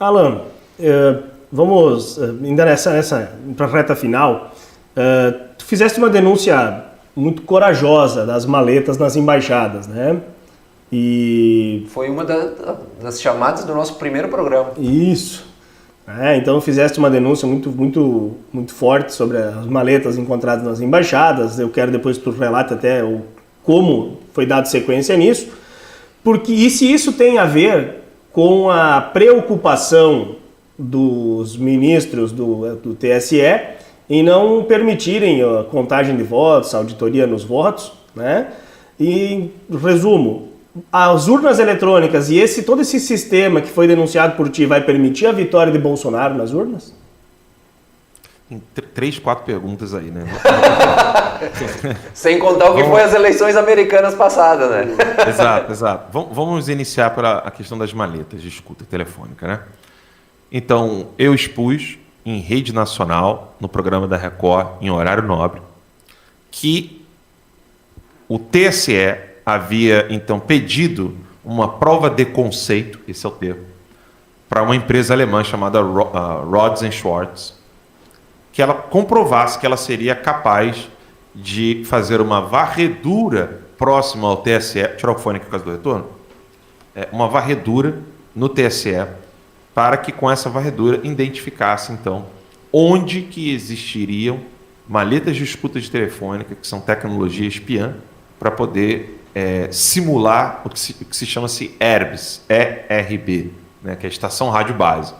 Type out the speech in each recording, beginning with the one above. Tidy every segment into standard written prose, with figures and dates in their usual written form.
Alan, vamos, ainda para a reta final, tu fizeste uma denúncia muito corajosa das maletas nas embaixadas, né? E... Foi uma das chamadas do nosso primeiro programa. Isso. Então fizeste uma denúncia muito forte sobre as maletas encontradas nas embaixadas. Eu quero depois que tu relate até como foi dado sequência nisso. E se isso tem a ver com a preocupação dos ministros do TSE em não permitirem a contagem de votos, a auditoria nos votos, né? E, resumo, as urnas eletrônicas e todo esse sistema que foi denunciado por ti vai permitir a vitória de Bolsonaro nas urnas? Tem 3, 4 perguntas aí, né? Sem contar o que foi as eleições americanas passadas, né? Exato. Vamos iniciar para a questão das maletas de escuta telefônica, né? Então, eu expus em rede nacional, no programa da Record, em horário nobre, que o TSE havia, então, pedido uma prova de conceito, esse é o termo, para uma empresa alemã chamada Rods & Schwarz, que ela comprovasse que ela seria capaz de fazer uma varredura próxima ao TSE, tirar o fone aqui por causa do retorno, uma varredura no TSE, para que com essa varredura identificasse, então, onde que existiriam maletas de escuta de telefônica, que são tecnologia espiã, para poder simular o que se chama-se ERBS, ERB, né, que é a Estação Rádio Base.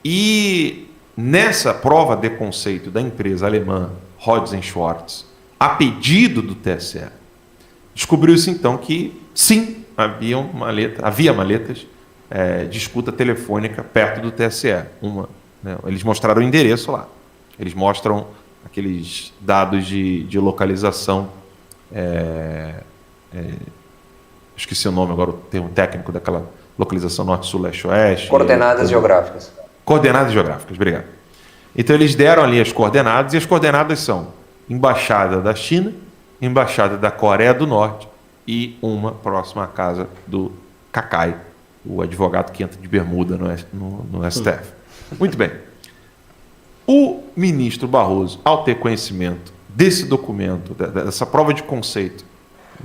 E nessa prova de conceito da empresa alemã Rods & Schwarz, a pedido do TSE, descobriu-se então que sim, havia maletas de escuta telefônica perto do TSE. Eles mostraram o endereço lá. Eles mostram aqueles dados de localização. Esqueci o nome agora, o termo técnico daquela localização norte, sul, leste, oeste. Coordenadas geográficas. Coordenadas geográficas, obrigado. Então eles deram ali as coordenadas, e as coordenadas são embaixada da China, embaixada da Coreia do Norte e uma próxima à casa do Kakai, o advogado que entra de bermuda no STF. Muito bem. O ministro Barroso, ao ter conhecimento desse documento, dessa prova de conceito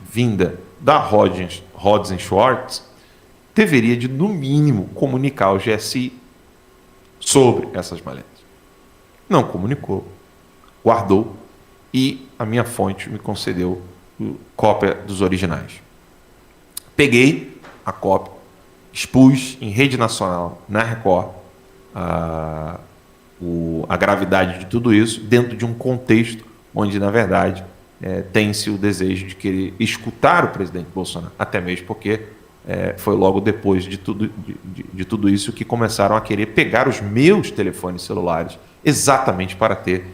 vinda da Rods & Schwarz, deveria de, no mínimo, comunicar ao GSI sobre essas maletas. Não comunicou, guardou, e a minha fonte me concedeu cópia dos originais. Peguei a cópia, expus em rede nacional, na Record, a gravidade de tudo isso, dentro de um contexto onde, na verdade, tem-se o desejo de querer escutar o presidente Bolsonaro, até mesmo porque foi logo depois de tudo isso que começaram a querer pegar os meus telefones celulares exatamente para ter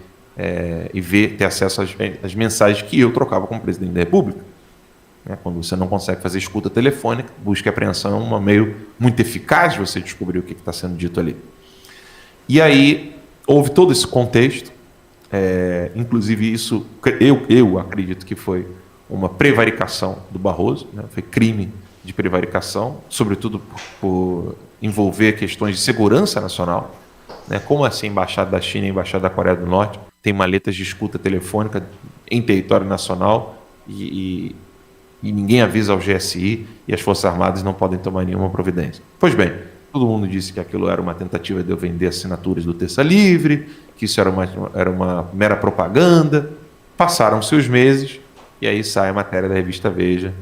acesso às mensagens que eu trocava com o presidente da República. Quando você não consegue fazer escuta telefônica, busca e apreensão é um meio muito eficaz de você descobrir o que está sendo dito ali. E aí houve todo esse contexto, inclusive isso, eu acredito que foi uma prevaricação do Barroso, né? Foi crime de prevaricação, sobretudo por envolver questões de segurança nacional, né? Como assim a Embaixada da China e a Embaixada da Coreia do Norte tem maletas de escuta telefônica em território nacional e ninguém avisa ao GSI e as Forças Armadas não podem tomar nenhuma providência. Pois bem, todo mundo disse que aquilo era uma tentativa de eu vender assinaturas do Terça Livre, que isso era uma mera propaganda. Passaram-se os meses e aí sai a matéria da revista Veja,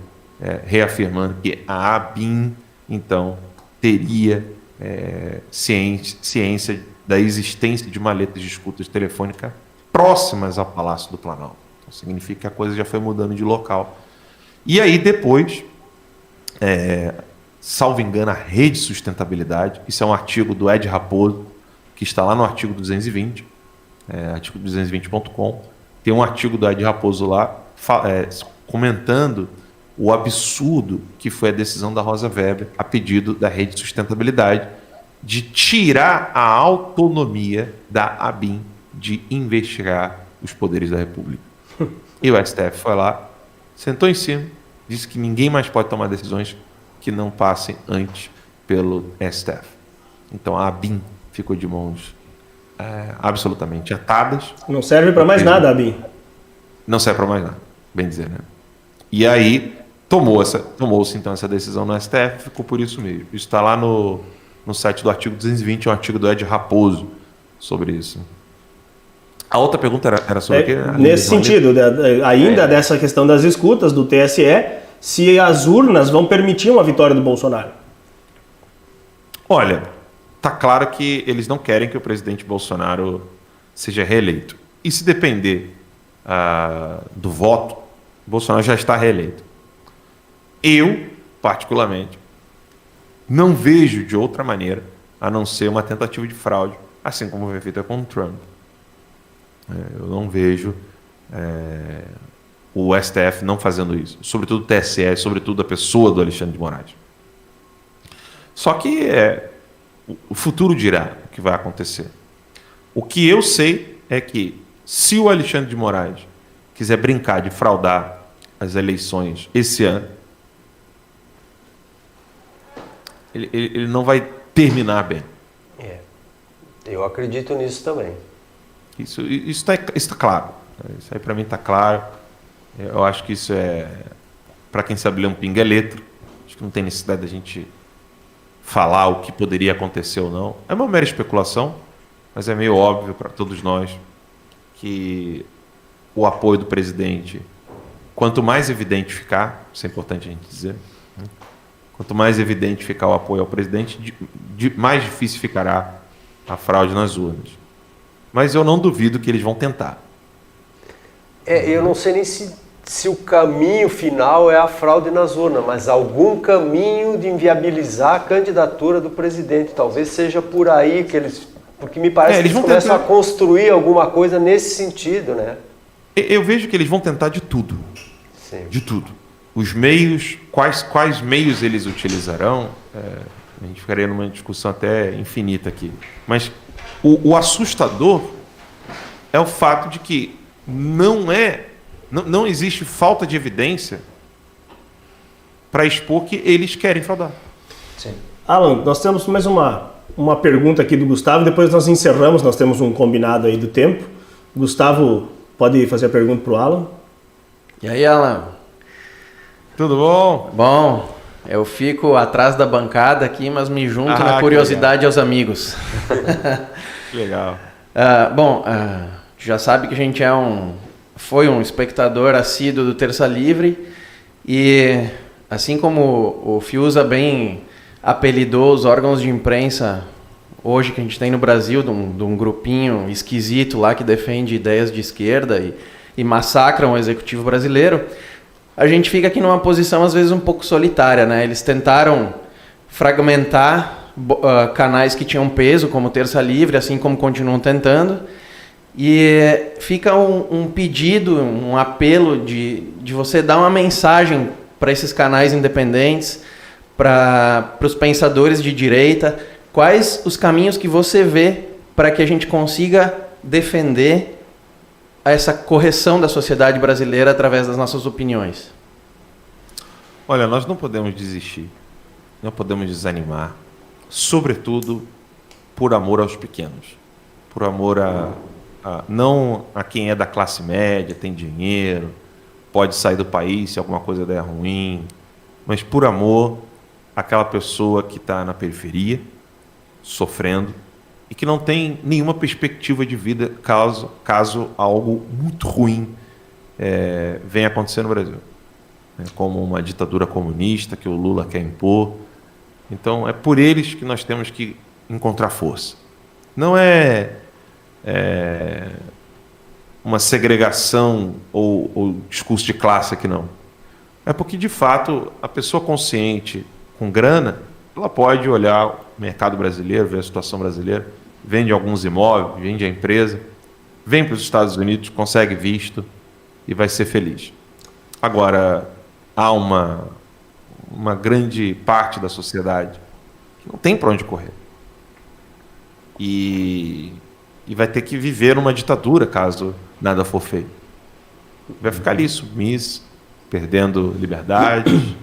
reafirmando que a ABIN, então, teria ciência da existência de maletas de escuta telefônica próximas ao Palácio do Planalto. Então, significa que a coisa já foi mudando de local. E aí depois, salvo engano, a Rede Sustentabilidade, isso é um artigo do Ed Raposo, que está lá no artigo 220, artigo 220.com, tem um artigo do Ed Raposo lá comentando o absurdo que foi a decisão da Rosa Weber, a pedido da Rede Sustentabilidade, de tirar a autonomia da ABIN de investigar os poderes da República. E o STF foi lá, sentou em cima, disse que ninguém mais pode tomar decisões que não passem antes pelo STF. Então a ABIN ficou de mãos absolutamente atadas. Não serve para mais nada, Abin. Não serve para mais nada, bem dizer, né? E aí tomou-se então essa decisão no STF, ficou por isso mesmo. Isso está lá no site do artigo 220, é um artigo do Ed Raposo sobre isso. A outra pergunta era sobre o quê? Nesse sentido, ainda dessa questão das escutas do TSE, se as urnas vão permitir uma vitória do Bolsonaro. Olha, tá claro que eles não querem que o presidente Bolsonaro seja reeleito. E se depender do voto, Bolsonaro já está reeleito. Eu, particularmente, não vejo de outra maneira a não ser uma tentativa de fraude, assim como foi feita com o Trump. Eu não vejo o STF não fazendo isso, sobretudo o TSE, sobretudo a pessoa do Alexandre de Moraes. Só que o futuro dirá o que vai acontecer. O que eu sei é que se o Alexandre de Moraes quiser brincar de fraudar as eleições esse ano, ele não vai terminar bem. Eu acredito nisso também. Isso está claro. Isso aí para mim está claro. Eu acho que isso para quem sabe ler um pinga é letra. Acho que não tem necessidade da gente falar o que poderia acontecer ou não. É uma mera especulação, mas é meio óbvio para todos nós que o apoio do presidente, quanto mais evidente ficar, isso é importante a gente dizer, né? Quanto mais evidente ficar o apoio ao presidente, mais difícil ficará a fraude nas urnas. Mas eu não duvido que eles vão tentar. Eu não sei nem se o caminho final é a fraude nas urnas, mas algum caminho de inviabilizar a candidatura do presidente. Talvez seja por aí que eles... Porque me parece que eles começam a construir alguma coisa nesse sentido, né? Eu vejo que eles vão tentar de tudo. Sim. De tudo. Os meios, quais meios eles utilizarão, a gente ficaria numa discussão até infinita aqui. Mas o assustador é o fato de que não existe falta de evidência para expor que eles querem fraudar. Sim. Alan, nós temos mais uma pergunta aqui do Gustavo, depois nós encerramos, nós temos um combinado aí do tempo. Gustavo, pode fazer a pergunta para o Alan? E aí, Alan? Tudo bom? Bom, eu fico atrás da bancada aqui, mas me junto na curiosidade aos amigos. Que legal. Já sabe que a gente foi um espectador assíduo do Terça Livre e, assim como o Fiuza bem apelidou os órgãos de imprensa hoje que a gente tem no Brasil, de um grupinho esquisito lá que defende ideias de esquerda e massacram o executivo brasileiro, a gente fica aqui numa posição às vezes um pouco solitária, né? Eles tentaram fragmentar canais que tinham peso, como Terça Livre, assim como continuam tentando, e fica um pedido, um apelo de você dar uma mensagem para esses canais independentes, para os pensadores de direita. Quais os caminhos que você vê para que a gente consiga defender essa correção da sociedade brasileira através das nossas opiniões? Olha, nós não podemos desistir, não podemos desanimar, sobretudo por amor aos pequenos, por amor não a quem é da classe média, tem dinheiro, pode sair do país se alguma coisa der ruim, mas por amor àquela pessoa que está na periferia, sofrendo, e que não tem nenhuma perspectiva de vida caso algo muito ruim venha acontecer no Brasil. Como uma ditadura comunista que o Lula quer impor. Então, é por eles que nós temos que encontrar força. Não é uma segregação ou discurso de classe aqui, não. É porque, de fato, a pessoa consciente, com grana, ela pode olhar o mercado brasileiro, ver a situação brasileira, vende alguns imóveis, vende a empresa, vem para os Estados Unidos, consegue visto e vai ser feliz. Agora, há uma grande parte da sociedade que não tem para onde correr. E vai ter que viver numa ditadura caso nada for feito. Vai ficar ali submisso, perdendo liberdades,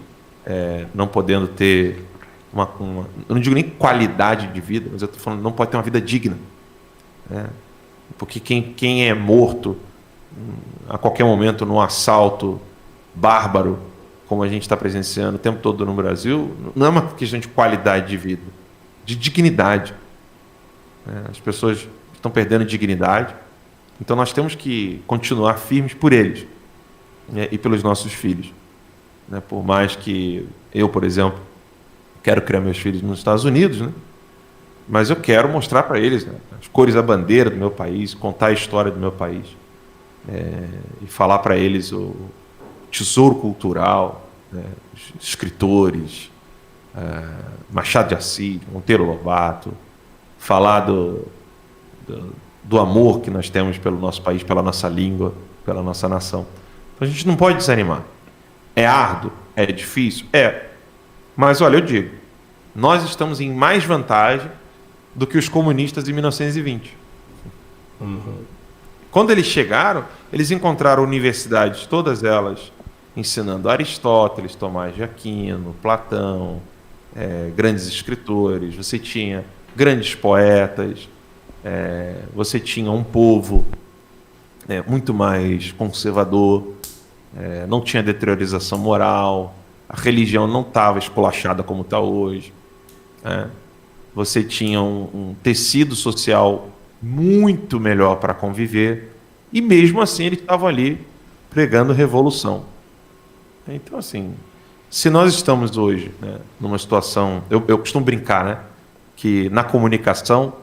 não podendo ter eu não digo nem qualidade de vida, mas eu estou falando, não pode ter uma vida digna. Né? Porque quem é morto a qualquer momento num assalto bárbaro, como a gente está presenciando o tempo todo no Brasil, não é uma questão de qualidade de vida, de dignidade. As pessoas estão perdendo dignidade, então nós temos que continuar firmes por eles, né, e pelos nossos filhos. Né? Por mais que eu, por exemplo, quero criar meus filhos nos Estados Unidos, né? Mas eu quero mostrar para eles, né, as cores da bandeira do meu país, contar a história do meu país, e falar para eles o tesouro cultural, né, os escritores, Machado de Assis, Monteiro Lobato, falar do amor que nós temos pelo nosso país, pela nossa língua, pela nossa nação. Então a gente não pode desanimar. É árduo? É difícil? É. Mas olha, eu digo, nós estamos em mais vantagem do que os comunistas em 1920. Quando eles chegaram, eles encontraram universidades, todas elas, ensinando Aristóteles, Tomás de Aquino, Platão, grandes escritores. Você tinha grandes poetas, você tinha um povo muito mais conservador, não tinha deteriorização moral, a religião não estava esculachada como está hoje. Você tinha um tecido social muito melhor para conviver, e mesmo assim eles estavam ali pregando revolução. Então, assim, se nós estamos hoje, né, numa situação... Eu costumo brincar, né, que na comunicação,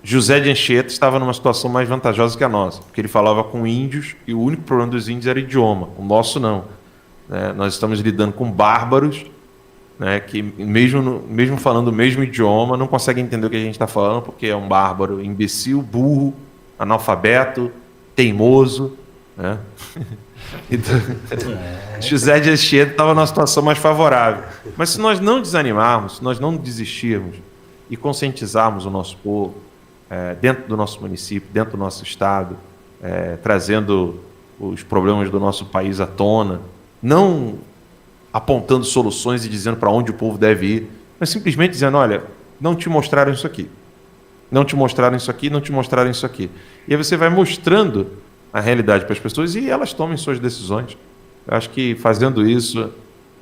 José de Anchieta estava numa situação mais vantajosa que a nossa, porque ele falava com índios e o único problema dos índios era idioma, o nosso não. Nós estamos lidando com bárbaros, né, que mesmo falando o mesmo idioma, não conseguem entender o que a gente está falando, porque é um bárbaro imbecil, burro, analfabeto, teimoso. Né? Então, José de Anchieta estava numa situação mais favorável. Mas se nós não desanimarmos, se nós não desistirmos e conscientizarmos o nosso povo, dentro do nosso município, dentro do nosso estado, trazendo os problemas do nosso país à tona, não apontando soluções e dizendo para onde o povo deve ir, mas simplesmente dizendo, olha, não te mostraram isso aqui, não te mostraram isso aqui, não te mostraram isso aqui. E aí você vai mostrando a realidade para as pessoas e elas tomem suas decisões. Eu acho que fazendo isso,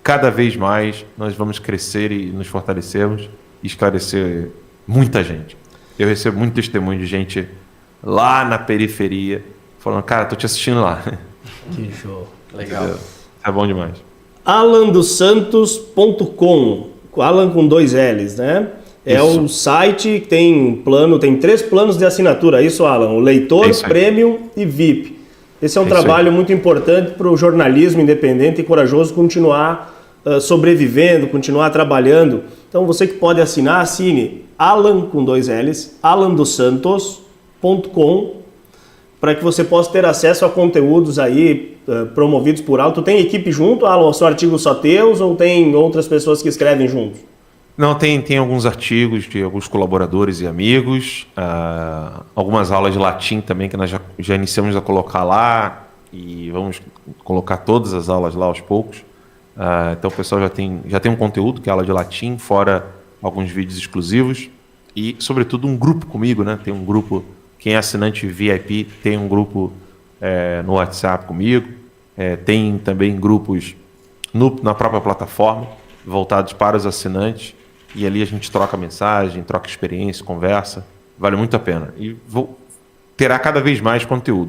cada vez mais nós vamos crescer e nos fortalecermos e esclarecer muita gente. Eu recebo muito testemunho de gente lá na periferia falando, cara, tô te assistindo lá. Que show. Legal. É bom demais. alandosantos.com, Alan com 2 L's, né? É Isso. o site que tem 3 planos de assinatura, isso, Alan? O Leitor, Premium e VIP. Esse é um trabalho muito importante para o jornalismo independente e corajoso continuar sobrevivendo, continuar trabalhando. Então, você que pode assinar, assine Alan com 2 L's, alandosantos.com, para que você possa ter acesso a conteúdos aí promovidos por Alan. Tu tem equipe junto, Alan? Ou são artigos só teus ou tem outras pessoas que escrevem juntos? Não, tem alguns artigos de alguns colaboradores e amigos, algumas aulas de latim também que nós já iniciamos a colocar lá e vamos colocar todas as aulas lá aos poucos. Então o pessoal já tem um conteúdo que é aula de latim, fora alguns vídeos exclusivos e, sobretudo, um grupo comigo, né? Tem um grupo, quem é assinante VIP tem um grupo no WhatsApp comigo, tem também grupos na própria plataforma voltados para os assinantes. E ali a gente troca mensagem, troca experiência, conversa. Vale muito a pena. E terá cada vez mais conteúdo.